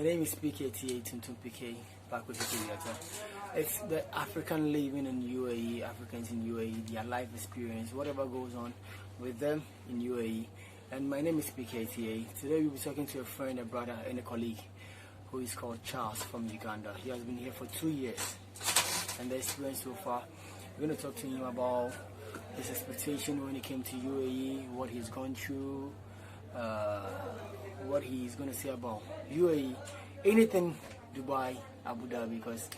My name is PKTA Tumtum Pkay, back with the creator. It's the African living in UAE, Africans in UAE, their life experience, whatever goes on with them in UAE. And my name is PKTA. Today we'll be talking to a friend, a brother, and a colleague who is called Charles from Uganda. He has been here for 2 years, and the experience so far. We're going to talk to him about his expectation when he came to UAE, what he's gone through, what he's going to say about UAE, anything Dubai, Abu Dhabi, because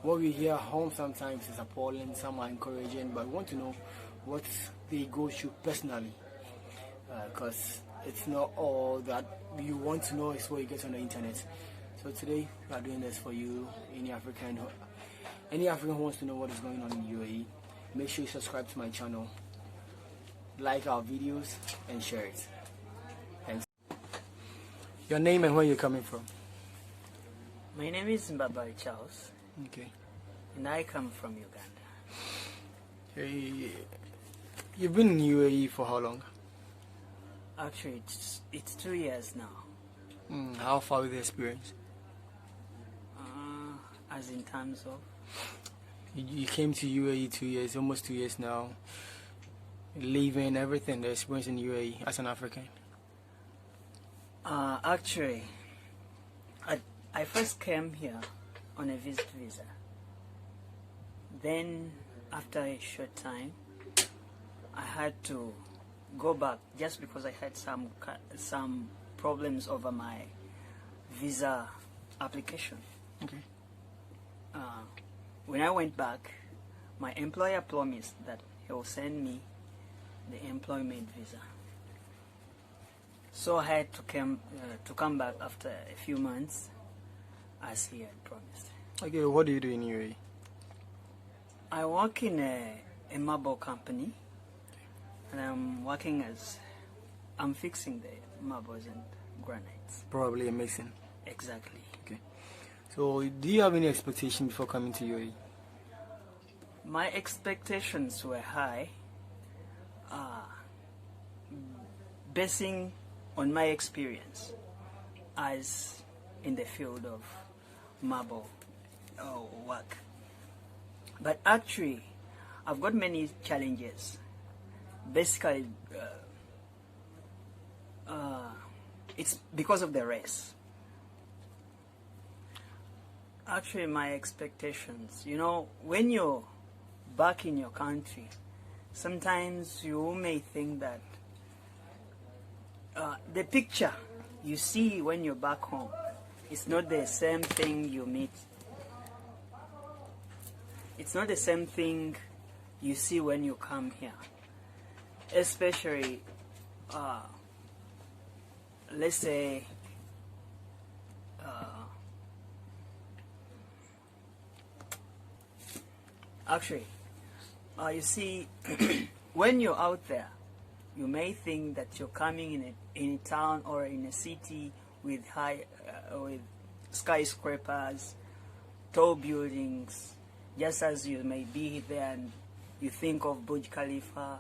what we hear home sometimes is appalling, some are encouraging, but we want to know what they go through personally, because it's not all that you want to know is what you get on the internet. So today we are doing this for you, any African who wants to know what is going on in UAE. Make sure you subscribe to my channel, like our videos, and share it. Thanks. Your name and where you're coming from? My name is Mbabari Charles. Okay. And I come from Uganda. Hey, you've been in UAE for how long? Actually, it's 2 years now. How far with the experience? As in terms of? You came to UAE 2 years, almost 2 years now. Living, everything, the experience in UAE as an African. Actually, I first came here on a visit visa. Then, after a short time, I had to go back just because I had some problems over my visa application. Okay. When I went back, my employer promised that he will send me the employment visa. So I had to come back after a few months, as he had promised. Okay, what do you do in UAE? I work in a marble company, and I'm fixing the marbles and granites. Probably a mason. Exactly. Okay. So, do you have any expectation before coming to UAE? My expectations were high, basing on my experience as in the field of marble work. But actually, I've got many challenges. Basically, it's because of the race. Actually, my expectations, when you're back in your country, sometimes you may think that the picture you see when you're back home is not the same thing you meet. It's not the same thing you see when you come here. Especially, let's say, actually, you see, when you're out there, you may think that you're coming in a town or in a city with with skyscrapers, tall buildings, just as you may be there and you think of Burj Khalifa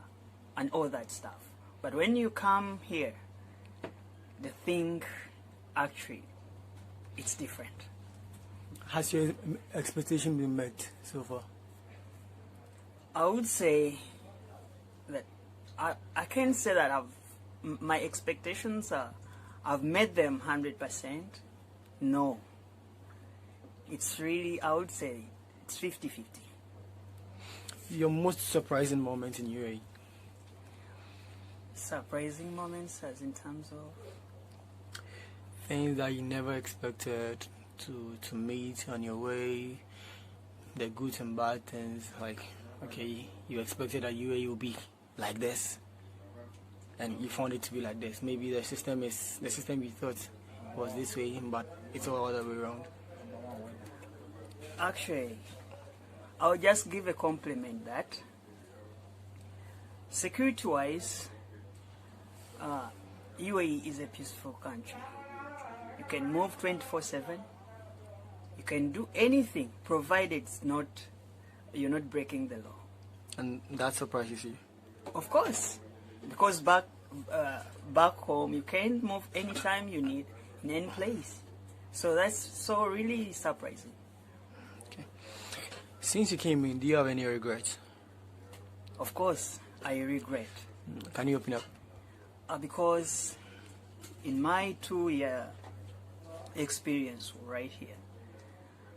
and all that stuff. But when you come here, the thing actually, it's different. Has your expectation been met so far? I would say that I can't say that my expectations I've met them 100%. No. It's really, I would say, it's 50-50. Your most surprising moment in UAE? Surprising moments as in terms of? Things that you never expected to meet on your way, the good and bad things, like, okay, you expected that UAE will be like this, and you found it to be like this. Maybe the system you thought was this way, but it's all the other way around. Actually, I'll just give a compliment that security-wise, UAE is a peaceful country. You can move 24/7. You can do anything, provided you're not breaking the law. And that surprises you? Of course, because back home you can move anytime you need in any place. So that's so really surprising. Okay. Since you came in, do you have any regrets? Of course, I regret. Can you open up? Because in my 2-year experience right here,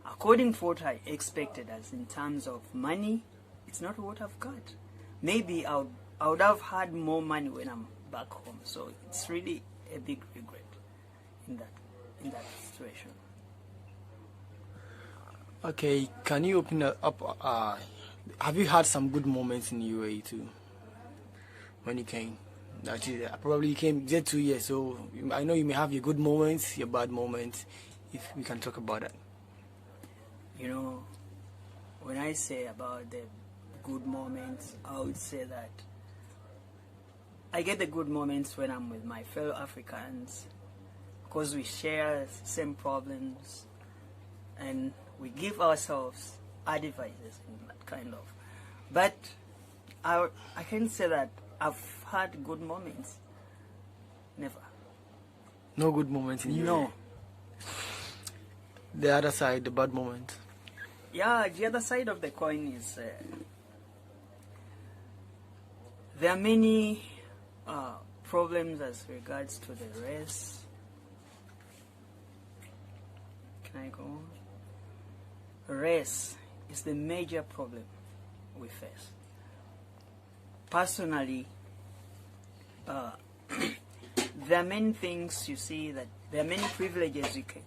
according to what I expected as in terms of money, it's not what I've got. Maybe I would have had more money when I'm back home. So it's really a big regret in that situation. Okay, can you open up? Have you had some good moments in UAE too? When you came, actually, probably you came just 2 years. So I know you may have your good moments, your bad moments. If we can talk about that. You know, when I say about the good moments, I would say that I get the good moments when I'm with my fellow Africans, because we share same problems and we give ourselves advices and that kind of. But I can say that I've had good moments. Never. No good moments in UAE? No. The other side, the bad moments? Yeah, the other side of the coin is there are many problems as regards to the race. Can I go on? Race is the major problem we face. Personally, there are many things you see that there are many privileges you can.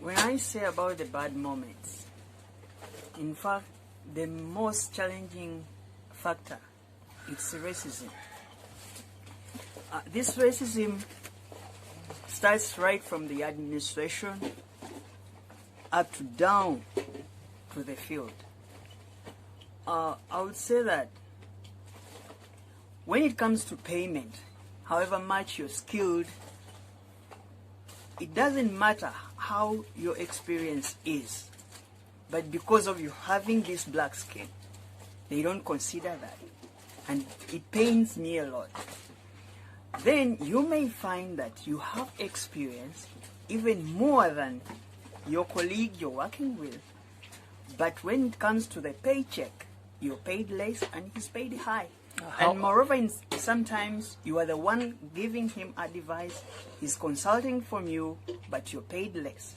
When I say about the bad moments, in fact, the most challenging factor is racism. This racism starts right from the administration up to down to the field. I would say that when it comes to payment, however much you're skilled, it doesn't matter how your experience is, but because of you having this black skin, they don't consider that, and it pains me a lot. Then you may find that you have experience even more than your colleague you're working with, but when it comes to the paycheck, you're paid less and he's paid high. And moreover, sometimes you are the one giving him advice, he's consulting from you, but you're paid less.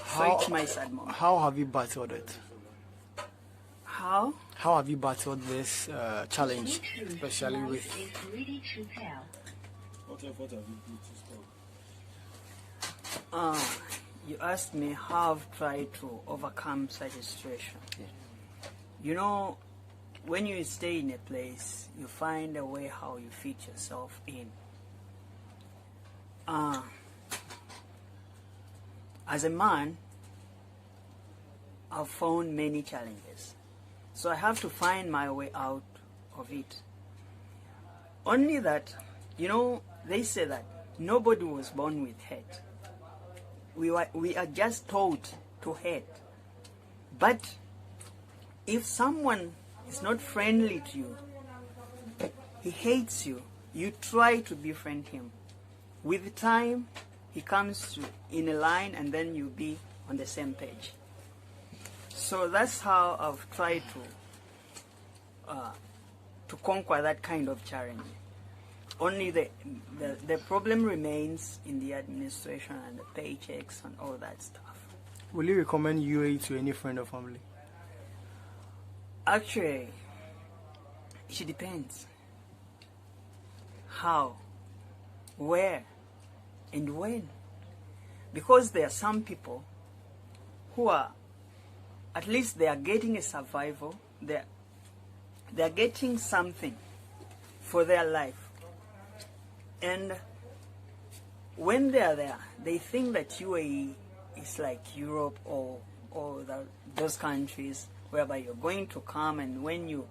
So it's my sad moment. How have you battled it? How? How have you battled this challenge, especially with... You asked me how I've tried to overcome such a situation. Yeah. You know, when you stay in a place, you find a way how you fit yourself in. As a man, I've found many challenges. So I have to find my way out of it. Only that, you know, they say that nobody was born with hate. We are just taught to hate. But if someone is not friendly to you, he hates you, you try to befriend him. With time, he comes in a line and then you'll be on the same page. So that's how I've tried to conquer that kind of challenge. Only the problem remains in the administration and the paychecks and all that stuff. Will you recommend UAE to any friend or family? Actually, it depends. How, where, and when. Because there are some people who are, at least they are getting a survival, they are getting something for their life. And when they are there, they think that UAE is like Europe or those countries whereby you're going to come and when you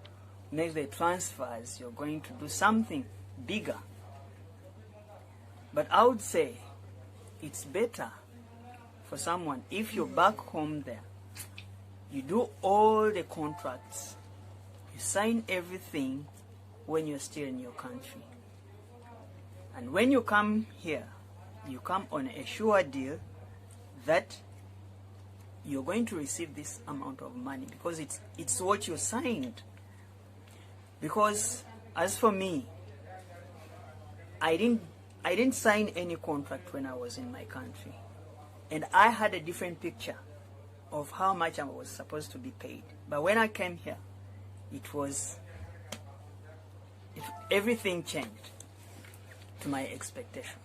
make the transfers, you're going to do something bigger. But I would say it's better for someone, if you're back home there, you do all the contracts, you sign everything when you're still in your country. And when you come here, you come on a sure deal that you're going to receive this amount of money because it's what you signed. Because as for me, I didn't sign any contract when I was in my country, and I had a different picture of how much I was supposed to be paid. But when I came here, everything changed to my expectation.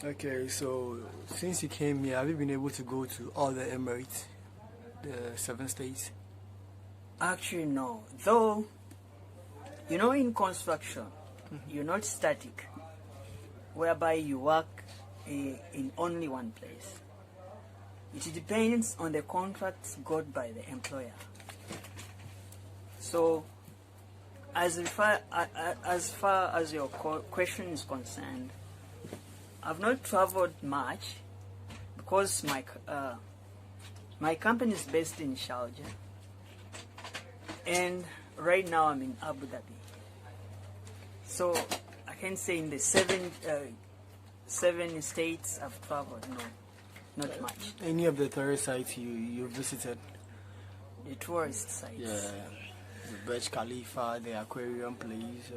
Okay, so since you came here, have you been able to go to all the Emirates, the 7 states? Actually, no. Though, in construction, you're not static, whereby you work in only one place. It depends on the contracts got by the employer. So, as far as your question is concerned, I've not traveled much because my company is based in Sharjah, and right now I'm in Abu Dhabi. So I can say in the seven states I've traveled. No, not much. Any of the tourist sites you visited? The tourist sites. Yeah, the Burj Khalifa, the aquarium place.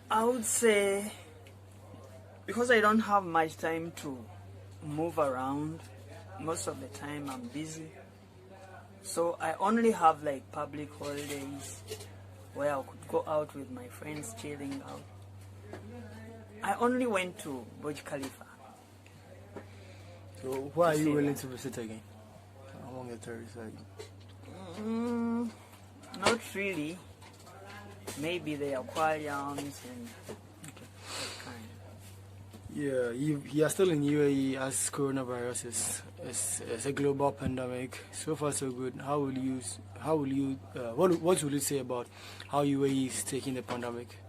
I would say, because I don't have much time to move around, most of the time I'm busy. So I only have like public holidays where I could go out with my friends, chilling out. I only went to Burj Khalifa. So why are you willing to visit again among the tourist sites? Not really. Maybe the aquariums and that kind. Yeah, you are still in UAE as coronavirus is a global pandemic. So far so good. What will you say about how UAE is taking the pandemic?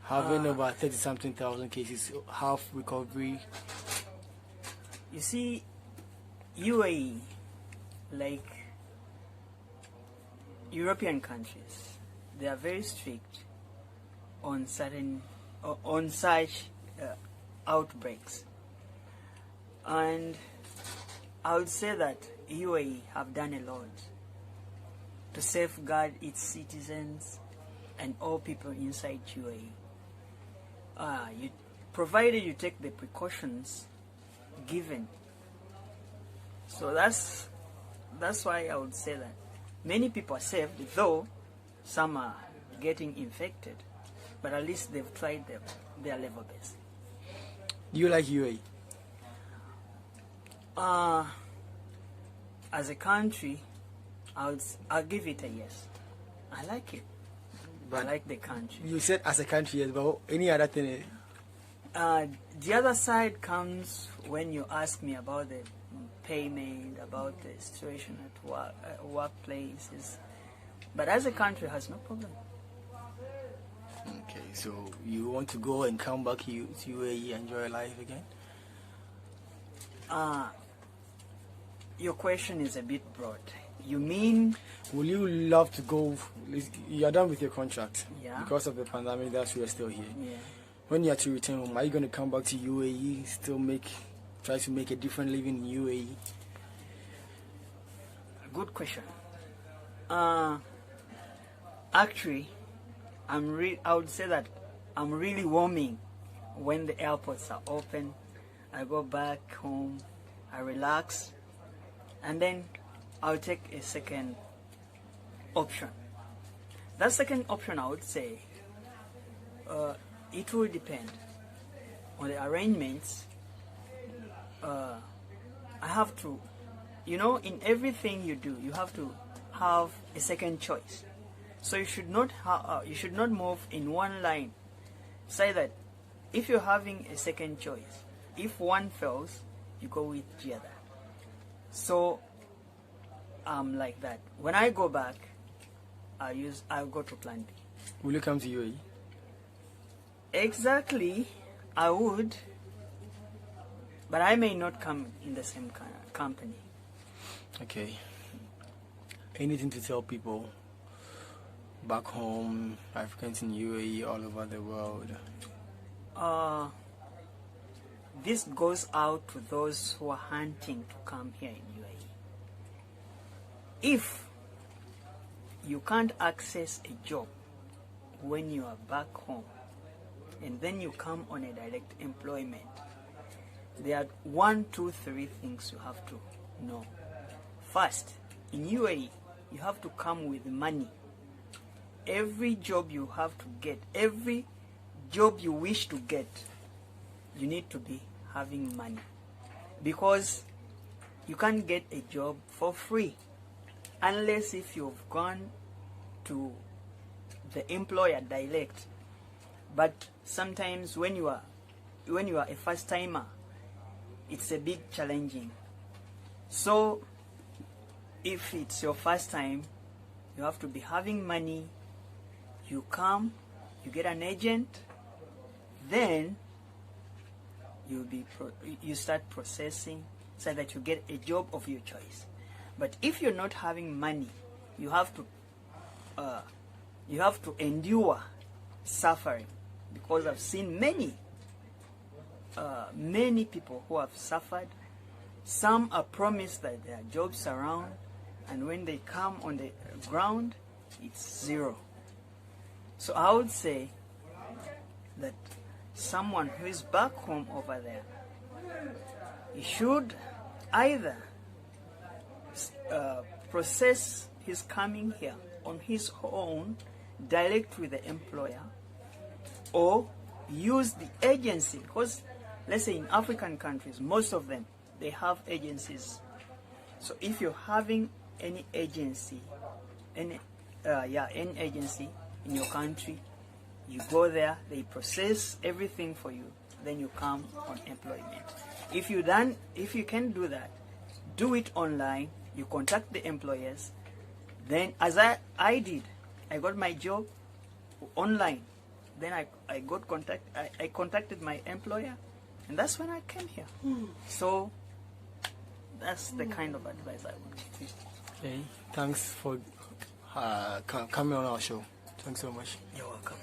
Having over 30-something thousand cases, half recovery. You see, UAE, like European countries, they are very strict on such outbreaks, and I would say that UAE have done a lot to safeguard its citizens and all people inside UAE. Provided you take the precautions given. So that's why I would say that many people are safe, though some are getting infected, but at least they've tried their level best. Do you like UAE? As a country, I'll give it a yes. I like it. But I like the country. You said as a country, yes, but any other thing? The other side comes when you ask me about the payment, about the situation at workplaces. But as a country, it has no problem. Okay, so you want to go and come back to UAE, enjoy life again? Your question is a bit broad. You mean? Will you love to go? You are done with your contract. Yeah. Because of the pandemic, that's why you're still here. Yeah. When you are to return home, are you going to come back to UAE, try to make a different living in UAE? Good question. Actually, I would say that I'm really warming when the airports are open. I go back home, I relax, and then I'll take a second option. That second option, I would say, it will depend on the arrangements. I have to, in everything you do, you have to have a second choice. So you should not move in one line. Say that if you're having a second choice, if one fails, you go with the other. So like that. When I go back, I'll go to plan B. Will you come to UAE? Exactly, I would, but I may not come in the same company. Okay. Anything to tell people back home, Africans in UAE, all over the world? this goes out to those who are hunting to come here in UAE. If you can't access a job when you are back home and then you come on a direct employment, there are 1, 2, 3 things you have to know. First, in UAE, you have to come with money. Every job you have to get, every job you wish to get, you need to be having money, because you can't get a job for free unless if you've gone to the employer direct. But sometimes when you are a first timer, it's a bit challenging. So if it's your first time, you have to be having money. You come, you get an agent, then you start processing so that you get a job of your choice. But if you're not having money, you have to endure suffering, because I've seen many people who have suffered. Some are promised that there are jobs around, and when they come on the ground, it's zero. So I would say that someone who is back home over there, he should either process his coming here on his own, direct with the employer, or use the agency, because let's say in African countries, most of them, they have agencies. So if you're having any agency, any agency in your country, you go there, they process everything for you, then you come on employment. If you can do that, do it online. You contact the employers. Then, as I did, I got my job online. Then I contacted my employer, and that's when I came here. So that's the kind of advice I would give. Okay, thanks for coming on our show. Thanks so much. You're welcome.